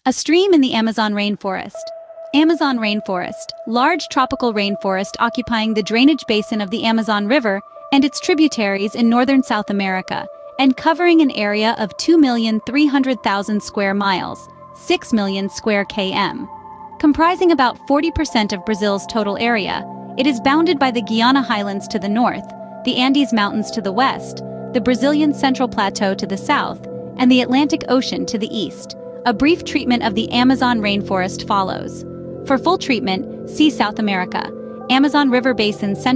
A stream in the Amazon rainforest. Amazon rainforest, large tropical rainforest occupying the drainage basin of the Amazon River and its tributaries in northern South America, and covering an area of 2,300,000 square miles, 6 million square km. Comprising about 40% of Brazil's total area, it is bounded by the Guiana Highlands to the north, the Andes Mountains to the west, the Brazilian Central Plateau to the south, and the Atlantic Ocean to the east. A brief treatment of the Amazon rainforest follows. For full treatment, see South America, Amazon River Basin Central